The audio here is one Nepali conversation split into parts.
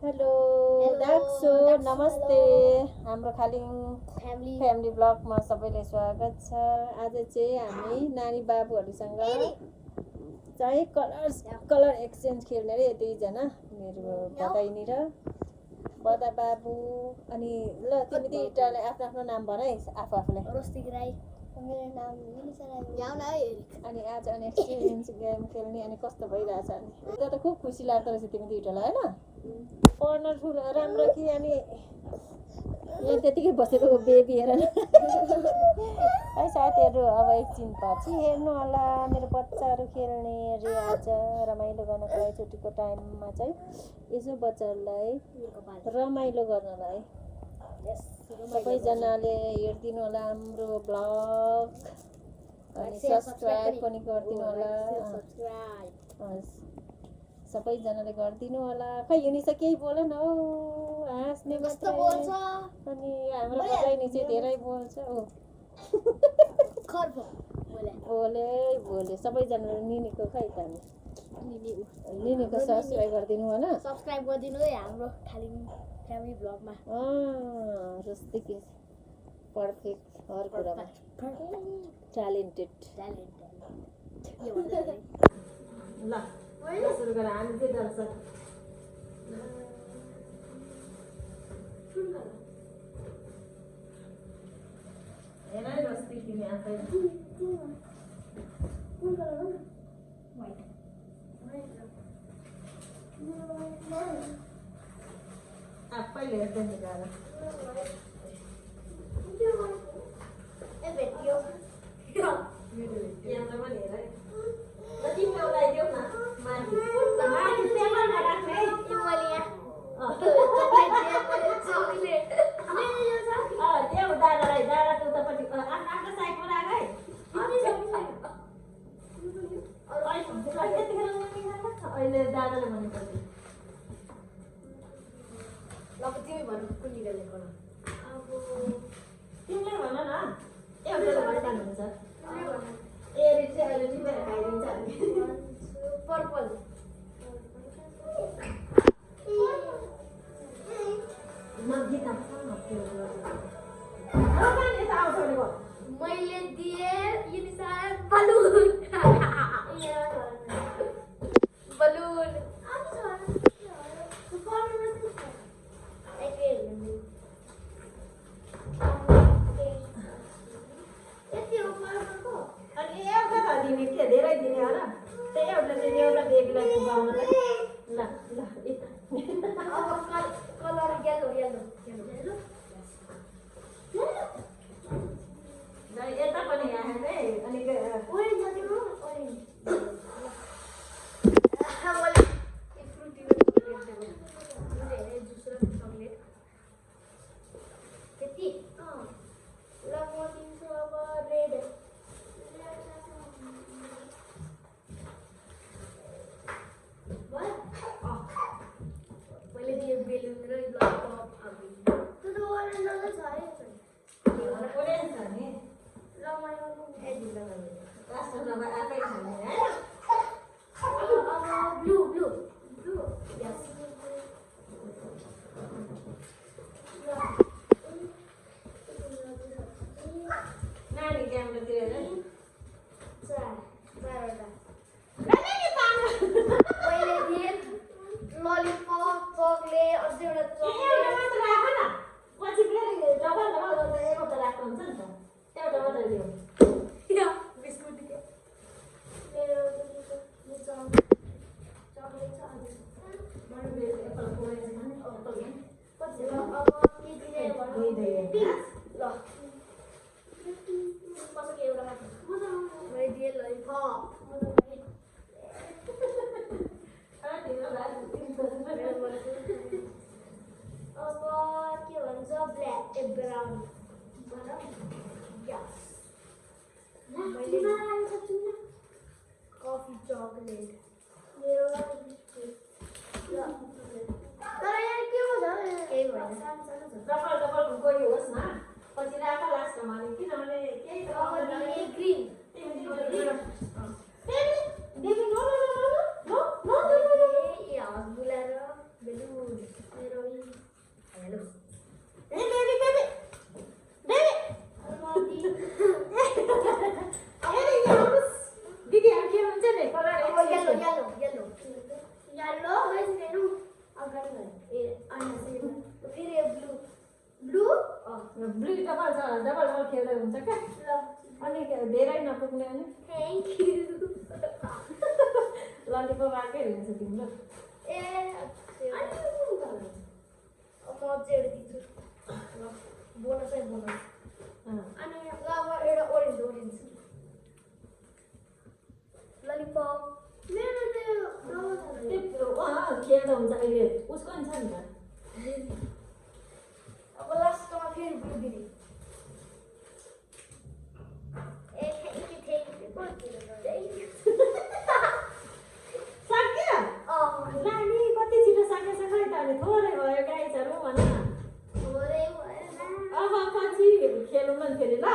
हेलो दाक्सो नमस्ते हाम्रो खालिङ फ्यामिली ब्लगमा सबैलाई स्वागत छ। आज चाहिँ हामी नानी बाबुहरूसँग चाहिँ कलर एक्सचेन्ज खेल्ने रे दुईजना मेरो बदाइनी र बदा बाबु। अनि ल तिमी दुईटाले आफ्नो आफ्नो नाम भनाइ आफूलाई। रोस्तिक राई, मेरो नाम निलिसा राई। अनि आज अनि एक्सचेन्ज गेम खेल्ने। अनि कस्तो भइरहेछ अनि त खुब खुसी लाग्दो रहेछ तिमी दुईटालाई होइन। पढ्न ठुलो राम्रो कि अनि यहाँ त्यतिकै बसेको बेबी हेर है साथीहरू। अब एकछिन पछि हेर्नु होला मेरो बच्चाहरू खेल्ने रे। आज रमाइलो गर्नको लागि छुट्टीको टाइममा चाहिँ यसो बच्चाहरूलाई रमाइलो गर्नलाई सबैजनाले हेरिदिनु होला हाम्रो ब्लग। अनि सब्सक्राइब पनि गरिदिनु होला। सबैजनाले गरिदिनु होला। खै युनिसा केही बोल न हौ, हाँस्ने मात्रै बोल्छ। अनि हाम्रो बजाइनी चाहिँ धेरै बोल्छ हो। बोले सबैजनाले निनीको खै त निनीको सब्सक्राइब गरिदिनु होला। सब्सक्राइब गरिदिनु है हाम्रो खालिङ फ्यामिली ब्लगमा। जस्तै कि पर्फेक्ट हर कुरामा ट्यालेन्टेड। ल सुरु गर हामी के गर्छ हेर जस्तै तिमी आफै आफैले हेर्दै निकाल अहिले दादाले भनेको तिमी भन्नु कुन निकाल्ने अब तिमीले भन न एउटा हुन्छ। ए रिक्सा अहिले टिपेर खाइदिन्छ हामी। पर्पल मैले दिए बलुन बलुन अनि एउटा त दिने के धेरै दिने होला। त्यही एउटा चाहिँ एउटा बेबीलाई खुवाउनलाई। ल ल कलर येलो यता पनि यहाँ है। अनि ओरेन्ज आफै खाने है। blue yes नानी क्यामेरातिर हेर मैले दिए ललिपप चकलेट अझै एउटा एउटा मात्र राख न। पछि फेरि डबल गर्दा एउटा राख्नु हुन्छ नि त। एउटा मात्र दियो बिस्कुट कॉफी चॉकलेट तर यहाँ के हो केही भएन डबल गयो होस् न। पछि राख लास्टमा किनभने केही त ग्रीन बुलाएर बेलुन डबल डबल खेल्दै हुन्छ क्या अनि धेरै नपुग्ने अनि थ्याङ्क यू ललिपप आएकै हुन्छ तिम्रो ए म चाहिँ एउटा दिन्छु ल बोनस है बोनस अनि ल अब एउटा ओरेन्ज ओरेन्ज ललिपप मेरो त्यो खेल्दा हुन्छ अहिले उसको नि छ नि त अब लास्टमा फेरि बुझिदिने ए थ्याङ्क यू सक्यो नानी कति छिटो सकेछ खै त अनि थोरै भयो गाइजहरू भन अब पछि खेलौँ न फेरि ल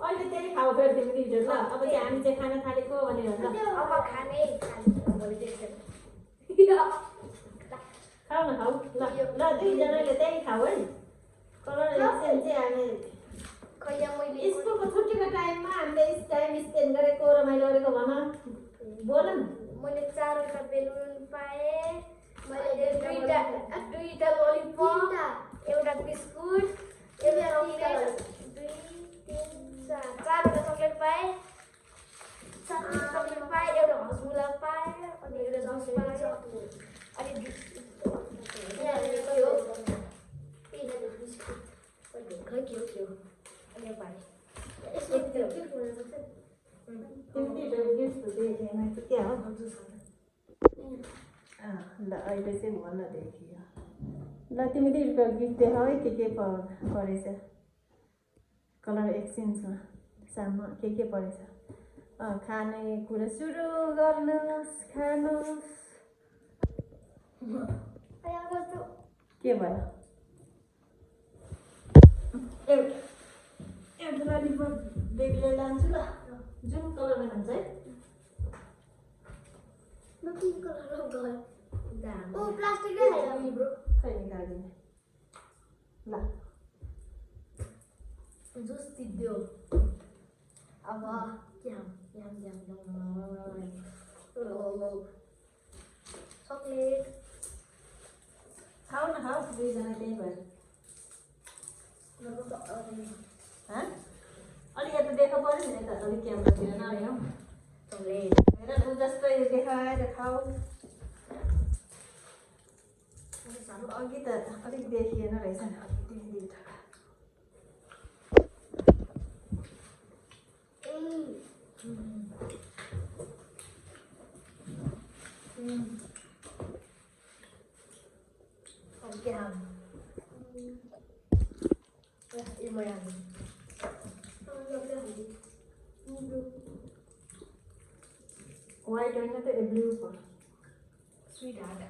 अहिले त्यही खाऊ फेरि तिमी दुईजना ल अब चाहिँ हामी चाहिँ खाना थालेको भनेर ल अब खानै खाऊ न खाऊ ल ल दुईजनाले त्यही खाऊ है कलर एक्सचेन्ज चाहिँ हामी खैया मैले स्कुलको छुट्टीको टाइममा हामीले टाइम स्पेन्ड गरेको रमाइलो गरेको भन बोल न मैले 4वटा बेलुन पाएँ मैले दुईटा ललिपप एउटा बिस्कुट एउटा चारवटा चक्लेट पाएँ चक्लेट पाएँ एउटा हसमुला पाएँ अनि एउटा जुस पाएँ अनि खै के हो अनि पाएँ क्या हो ल अहिले चाहिँ भन्न देखियो ल तिमी दुईको गिफ्ट देखाऊ है के परेछ कलर एक्सचेन्जमा सामु के परेछ खाने कुरा सुरु गर्नुहोस् खानुहोस् के भयो एउटा ललिपप बेबीलाई लान्छु ल जुन कलरमा खान्छ है प्लास्टिकै खाइदिनु ब्रो खै निकालिदिने ल जुस दियो अब चक्लेट खाऊ न खाऊ दुईजना त्यही भयो अलिक यता देखा पऱ्यो नि यता अलिक क्यामेरातिर नआयो चक्लेट हेर ऊ जस्तै देखाएर खाऊ अघि त अलिक देखिएन रहेछ नि अलिकति दुईवटा वाइट होइन त ब्लू पो स्वीट हार्ट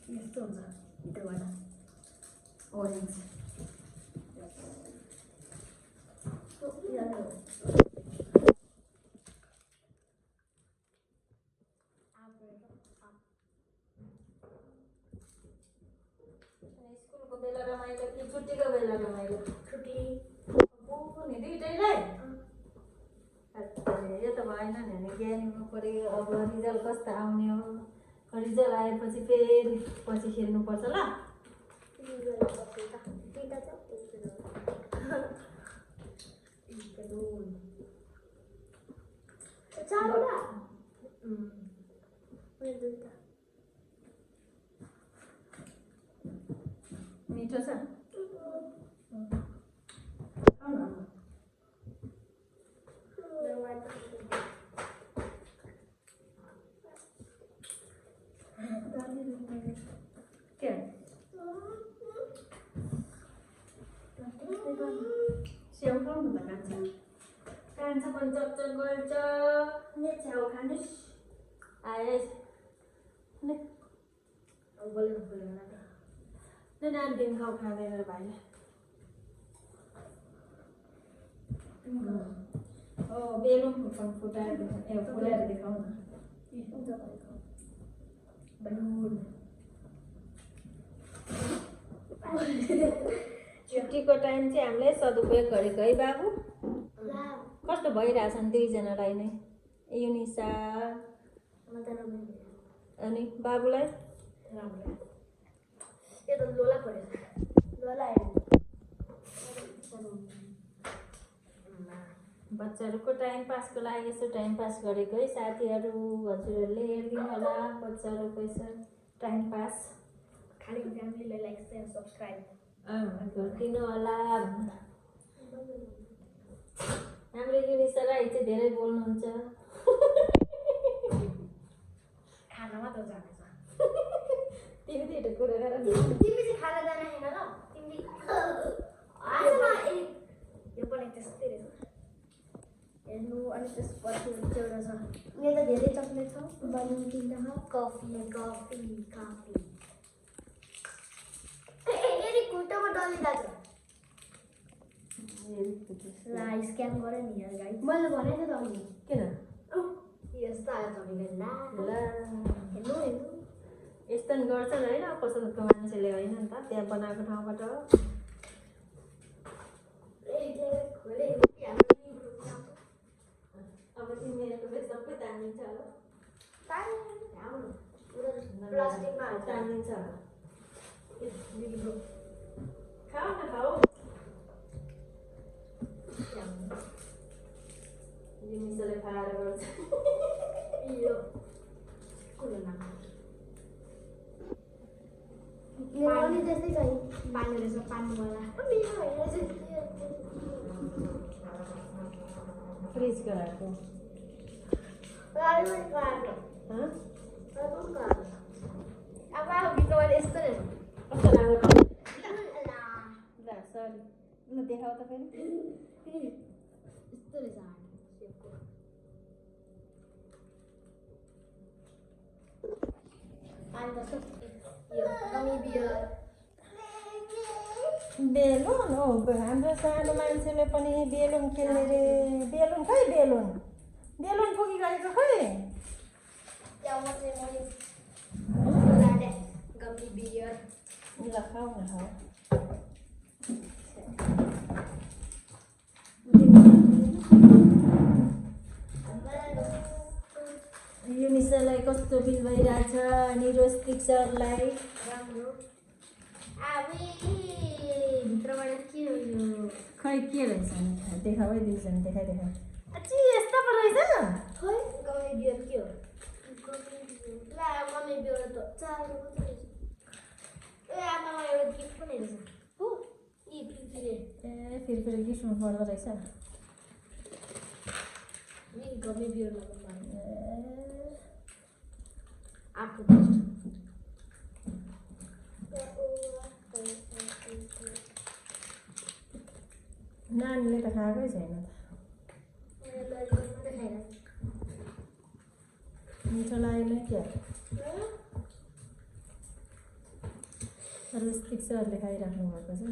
यस्तो हुन्छ भित्रबाट ओरेन्ज स्कुलको बेला रमाइलो कि छुट्टीको बेला रमाइलो छुट्टी नि दुइटैलाई यो त भएन नि हामी ज्ञानीमा पऱ्यो अब रिजल्ट कस्तो आउने हो रिजल्ट आएपछि फेरि पछि खेल्नुपर्छ ल मिठो छ के स्याउ खाउनु त कान्छ पनि चकचक गर्छ ने छ्याउ खानुस् आए ने नानी खाउ खाँदैन र भाइले बेलुन फुटाएर फुलाएर देखाउ न छुट्टीको टाइम चाहिँ हामीले सदुपयोग गरेको है बाबु कस्तो भइरहेछ नि दुईजनालाई नै युनिसा अनि बाबुलाई यो त लोला पऱ्यो लोला आयो बच्चाहरूको टाइम पासको लागि यसो टाइम पास गरेको है साथीहरू हजुरहरूले हेरिदिनु होला बच्चाहरूको यसो टाइम पास खाली फ्यामिलीलाई लाइक शेयर सब्सक्राइब गरिदिनु होला हाम्रो युनिसा राई चाहिँ धेरै बोल्नुहुन्छ खाना मात्र जानेछ तिमी त कुरा गर तिमी चाहिँ खाना जाने होइन ल तिमी यो पनि त्यस्तै रहेछ हेर्नु अनि त्यसपछि एउटा छ मेरो त धेरै चक्लेट छ बलुन किन्दा कफी कफी कफी ए खुट्टामा डलिरहेको ला स्क्याम गरे नि यार गाइस मैले भनेको त अनि किन यस्तो आयो तपाईँले ला हेर्नु हेर्नु यस्तो नि गर्छन् होइन पसलको मान्छेले होइन नि त त्यहाँ बनाएको ठाउँबाट अब तिमीहरूको फेरि सबै तानिन्छ होला प्लास्टिकमा तानिन्छ खाऊ न खाऊ जिनिसले खाएर गर्छ यो कुरो नाम मेरो पनि त्यस्तै छ नि पानी रहेछ पानीवाला फ्रिजको राखेको अब भित्रबाट यस्तो रहेछ कस्तो राम्रो सरी ल देखाऊ त फेरि यस्तो रहेछ बेलुन हो हाम्रो सानो मान्छेले पनि बेलुन खेल्ने रे बेलुन खै बेलुन बेलुन पुगी गरेको खै ल खाऊ न खाऊ युनिसालाई कस्तो फिल भइरहेछ अनि रोस्तिक सरलाई राम्रो भित्रबाट के हो यो खै के रहेछ नि देखाऊ है दुईजना देखाइ अची यस्तो पो रहेछ खै गमे बियर के हो ला गमे बियर त चार मात्रै रहेछ ए आमामा एउटा गिफ्ट पनि रहेछ हो यी फिर फेरि गिफ्टमा पर्दो रहेछ यी गमे बियर लगाउनु आपको बेस्ट नानीले त खाएकै छैन मिठो लागेन क्या रोस्तिक सरले खाइराख्नु भएको छ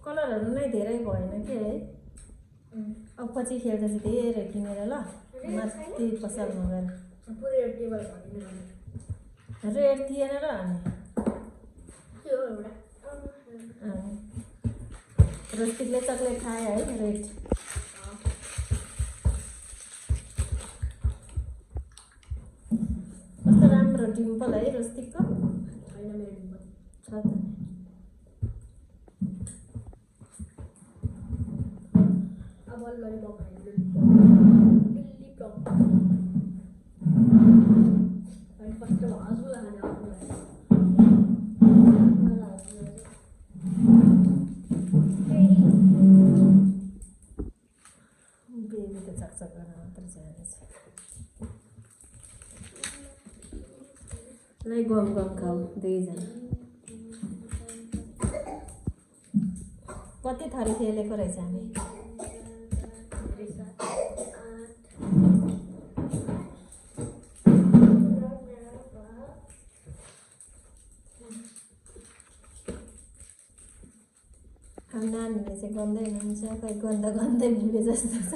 कलरहरू नै धेरै भएन के है अब पछि खेल्दा चाहिँ धेरै किनेर ल माथि पसलमा गएर पुरै टेबल भनिदिनु रेड थिएन र अनि त्यो एउटा रोस्तिकले चक्लेट खायो है रेड कस्तो राम्रो डिम्पल है रोस्तिकको होइन मेरो डिम्पल छ त अब ललिपप ललिपप अनि फर्स्ट हजुर बेबी त चकचक गर्न मात्रै जानेछ ल गम गम खाऊ दुईजना कति थरी खेलेको रहेछ हामी अब नानीले चाहिँ गन्दै हुनुहुन्छ खै गन्दा गन्दै भुले जस्तो छ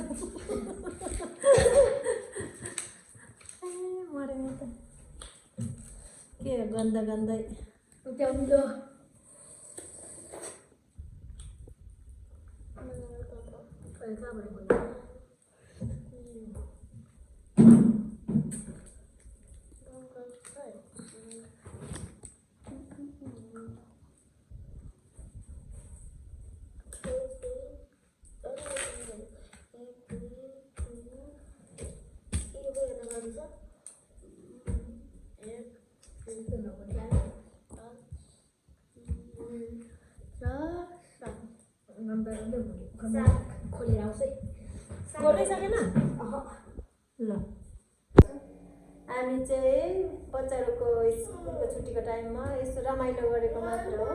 मरेन त के गन्दा गन्दै उठ्याउनु नम्बरहरू छ 1 2 3 4 5 6 7 नम्बर खोलेर आउँछ है खोलै सकेन ल हामी चाहिँ बच्चाहरूको स्कुलको छुट्टीको टाइममा यस्तो रमाइलो गरेको मात्र हो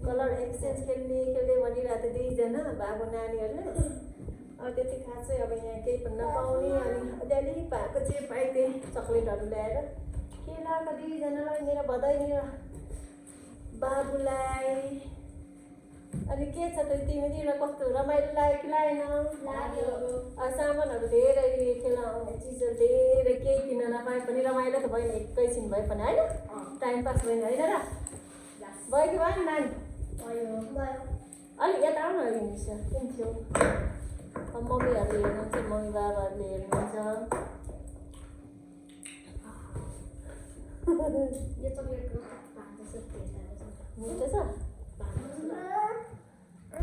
कलर एक्सचेन्ज खेल्दै भनिरहेको थियो दुईजना भएको नानीहरूले त्यति खासै अब यहाँ केही पनि नपाउने अनि अलिअलि भएको चाहिँ पाइदिए चक्लेटहरू ल्याएर केलाका दुईजनालाई मेरो बधाई मेरो बाबुलाई अनि के छ त तिमीतिर कस्तो रमाइलो लाग्यो कि लागेन सामानहरू धेरै खेलाउने चिजहरू धेरै केही किन्न नपाए पनि रमाइलो त भयो नि एकैछिन भए पनि होइन टाइम पास भयो नि होइन र भयो कि भयो नि नानी अलिक यता आउनु हिँड्छ किन थियो मम्मीहरूले हेर्नुहुन्छ मम्मी बाबाहरूले हेर्नुहुन्छ यो चक्लेटको मिठो छ